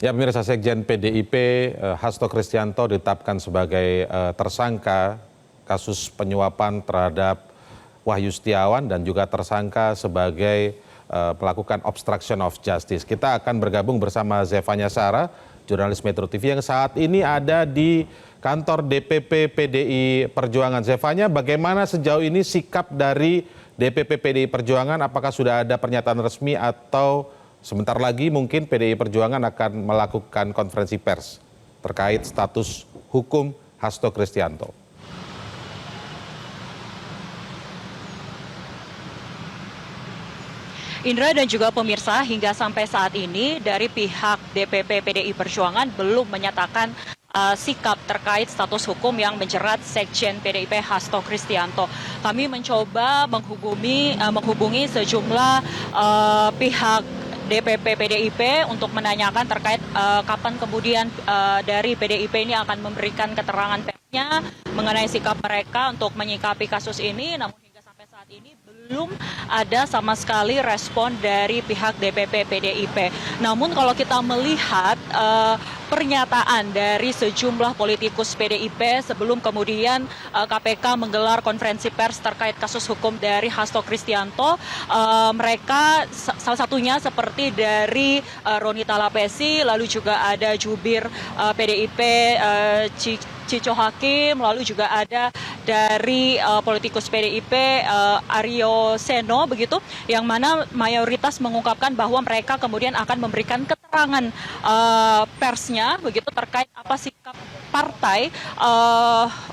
Ya, pemirsa, Sekjen PDIP Hasto Kristianto ditetapkan sebagai tersangka kasus penyuapan terhadap Wahyu Setiawan dan juga tersangka sebagai melakukan obstruction of justice. Kita akan bergabung bersama Zevanya Sarah, jurnalis Metro TV yang saat ini ada di kantor DPP PDI Perjuangan. Zevanya, bagaimana sejauh ini sikap dari DPP PDI Perjuangan? Apakah sudah ada pernyataan resmi atau sebentar lagi mungkin PDI Perjuangan akan melakukan konferensi pers terkait status hukum Hasto Kristianto? Indra dan juga pemirsa, hingga sampai saat ini dari pihak DPP PDI Perjuangan belum menyatakan sikap terkait status hukum yang menjerat Sekjen PDIP Hasto Kristianto. Kami mencoba menghubungi sejumlah pihak DPP PDIP untuk menanyakan terkait kapan kemudian dari PDIP ini akan memberikan keterangan persnya mengenai sikap mereka untuk menyikapi kasus ini. Namun hingga sampai saat ini belum ada sama sekali respon dari pihak DPP PDIP. Namun kalau kita melihat pernyataan dari sejumlah politikus PDIP sebelum kemudian KPK menggelar konferensi pers terkait kasus hukum dari Hasto Kristianto, mereka salah satunya seperti dari Roni Talapesi, lalu juga ada jubir PDIP Cico Hakim, lalu juga ada dari politikus PDIP Aryo Seno begitu, yang mana mayoritas mengungkapkan bahwa mereka kemudian akan memberikan keterangan persnya begitu terkait apa sikap partai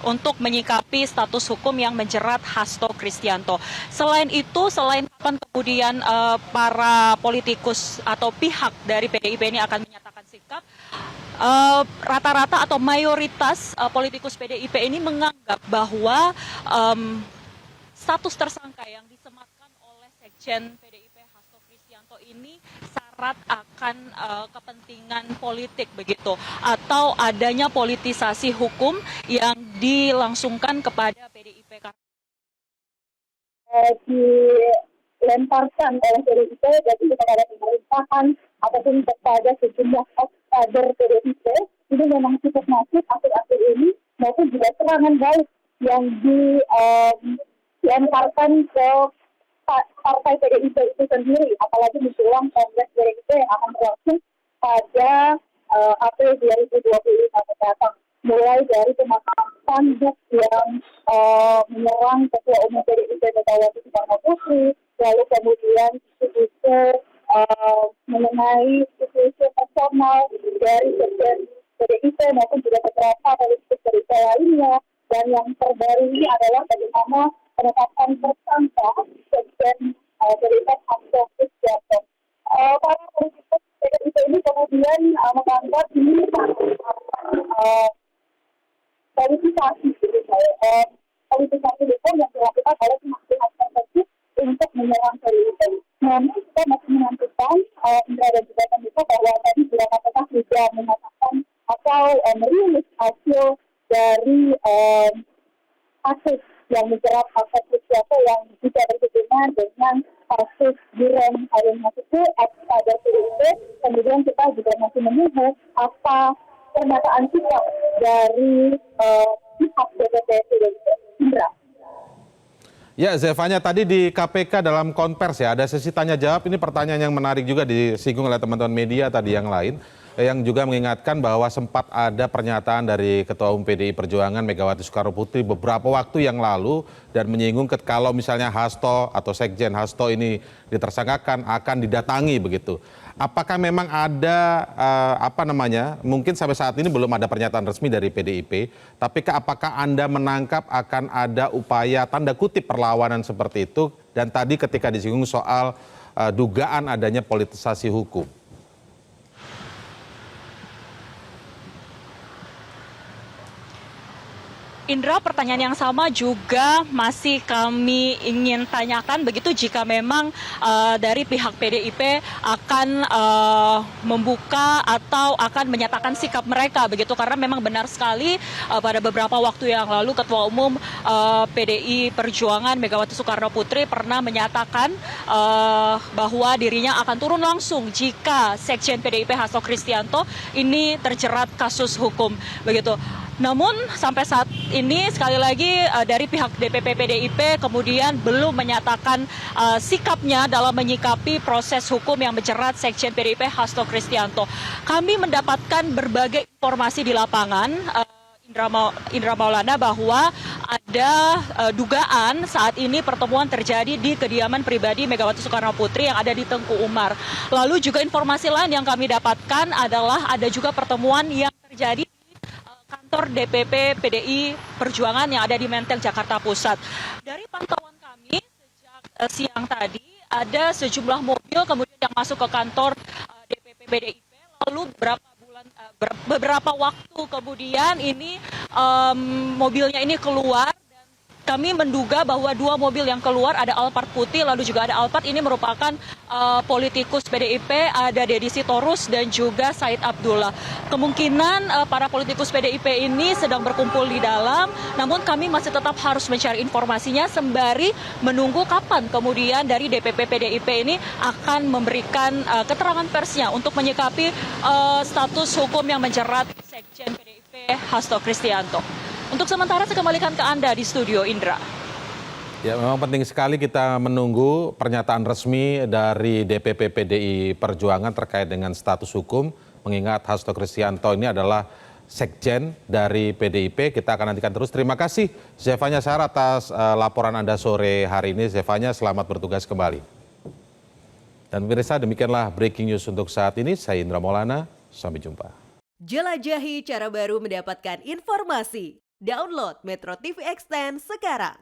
untuk menyikapi status hukum yang menjerat Hasto Kristianto. Selain itu, selain kapan kemudian para politikus atau pihak dari PDIP ini akan menyatakan sikap, rata-rata atau mayoritas politikus PDIP ini menganggap bahwa status tersangka yang disematkan oleh Sekjen PDIP Hasto Kristianto ini syarat akan kepentingan politik begitu, atau adanya politisasi hukum yang dilangsungkan kepada PDIP. Dilemparkan oleh PDIP jadi kepada pemerintahan ataupun kepada sejumlah kader PDIP ini memang cukup masif akhir-akhir ini, maupun juga serangan balik yang dilemparkan ke partai PDIP itu sendiri, apalagi menjelang kongres PDIP yang akan berlangsung pada April 2025 mendatang. Mulai dari pemakaman spanduk yang menyerang Ketua Umum PDIP Megawati Soekarno Putri, lalu kemudian isu mengenai isu personal dari Sekjen PDIP maupun juga beberapa politikus PDIP lainnya, dan yang terbaru ini adalah bagaimana penetapan tersangka Sekjen PDIP Hasto Kristianto. Para politikus PDIP ini kemudian menganggap ini politisasi, politisasi hukum yang dilakukan oleh pihak tertentu untuk menyerang PDIP. Namun kita masih menantikan Indra dan juga pemirsa bahwa tadi juga KPK sudah mengatakan atau merilis hasil dari kasus yang menjerat Hasto Kristianto yang juga berhubungan dengan kasus Duren Harun Masiku, ex-kader PDIP. Kemudian kita juga masih menunggu apa pernyataan sikap dari pihak DPP PDIP. Indra. Ya, Zevanya, tadi di KPK dalam konvers ya, ada sesi tanya jawab. Ini pertanyaan yang menarik juga disinggung oleh teman-teman media tadi yang lain, yang juga mengingatkan bahwa sempat ada pernyataan dari Ketua Umum PDI Perjuangan Megawati Soekarno Putri beberapa waktu yang lalu dan menyinggung kalau misalnya Hasto atau Sekjen Hasto ini ditersangkakan akan didatangi begitu. Apakah memang ada mungkin sampai saat ini belum ada pernyataan resmi dari PDIP, tapi apakah Anda menangkap akan ada upaya tanda kutip perlawanan seperti itu, dan tadi ketika disinggung soal dugaan adanya politisasi hukum? Indra, pertanyaan yang sama juga masih kami ingin tanyakan begitu jika memang dari pihak PDIP akan membuka atau akan menyatakan sikap mereka begitu, karena memang benar sekali pada beberapa waktu yang lalu Ketua Umum PDI Perjuangan Megawati Soekarno Putri pernah menyatakan bahwa dirinya akan turun langsung jika Sekjen PDIP Hasto Kristianto ini terjerat kasus hukum begitu. Namun sampai saat ini sekali lagi dari pihak DPP PDIP kemudian belum menyatakan sikapnya dalam menyikapi proses hukum yang menjerat Sekjen PDIP Hasto Kristianto. Kami mendapatkan berbagai informasi di lapangan, Indra Maulana, bahwa ada dugaan saat ini pertemuan terjadi di kediaman pribadi Megawati Soekarno Putri yang ada di Tengku Umar. Lalu juga informasi lain yang kami dapatkan adalah ada juga pertemuan yang terjadi kantor DPP PDI Perjuangan yang ada di Menteng, Jakarta Pusat. Dari pantauan kami sejak siang tadi ada sejumlah mobil kemudian yang masuk ke kantor DPP PDIP, lalu beberapa waktu kemudian ini mobilnya ini keluar. Kami menduga bahwa dua mobil yang keluar ada Alphard putih lalu juga ada Alphard ini merupakan politikus PDIP, ada Deddy Sitorus dan juga Said Abdullah. Kemungkinan para politikus PDIP ini sedang berkumpul di dalam, namun kami masih tetap harus mencari informasinya sembari menunggu kapan kemudian dari DPP PDIP ini akan memberikan keterangan persnya untuk menyikapi status hukum yang menjerat Sekjen PDIP Hasto Kristianto. Untuk sementara saya kembalikan ke Anda di studio, Indra. Ya, memang penting sekali kita menunggu pernyataan resmi dari DPP PDI Perjuangan terkait dengan status hukum, mengingat Hasto Kristianto ini adalah sekjen dari PDIP. Kita akan nantikan terus. Terima kasih Zefanya Sar atas laporan Anda sore hari ini. Zefanya, selamat bertugas kembali. Dan pemirsa, demikianlah breaking news untuk saat ini. Saya Indra Maulana, sampai jumpa. Jelajahi cara baru mendapatkan informasi. Download Metro TV Extend sekarang.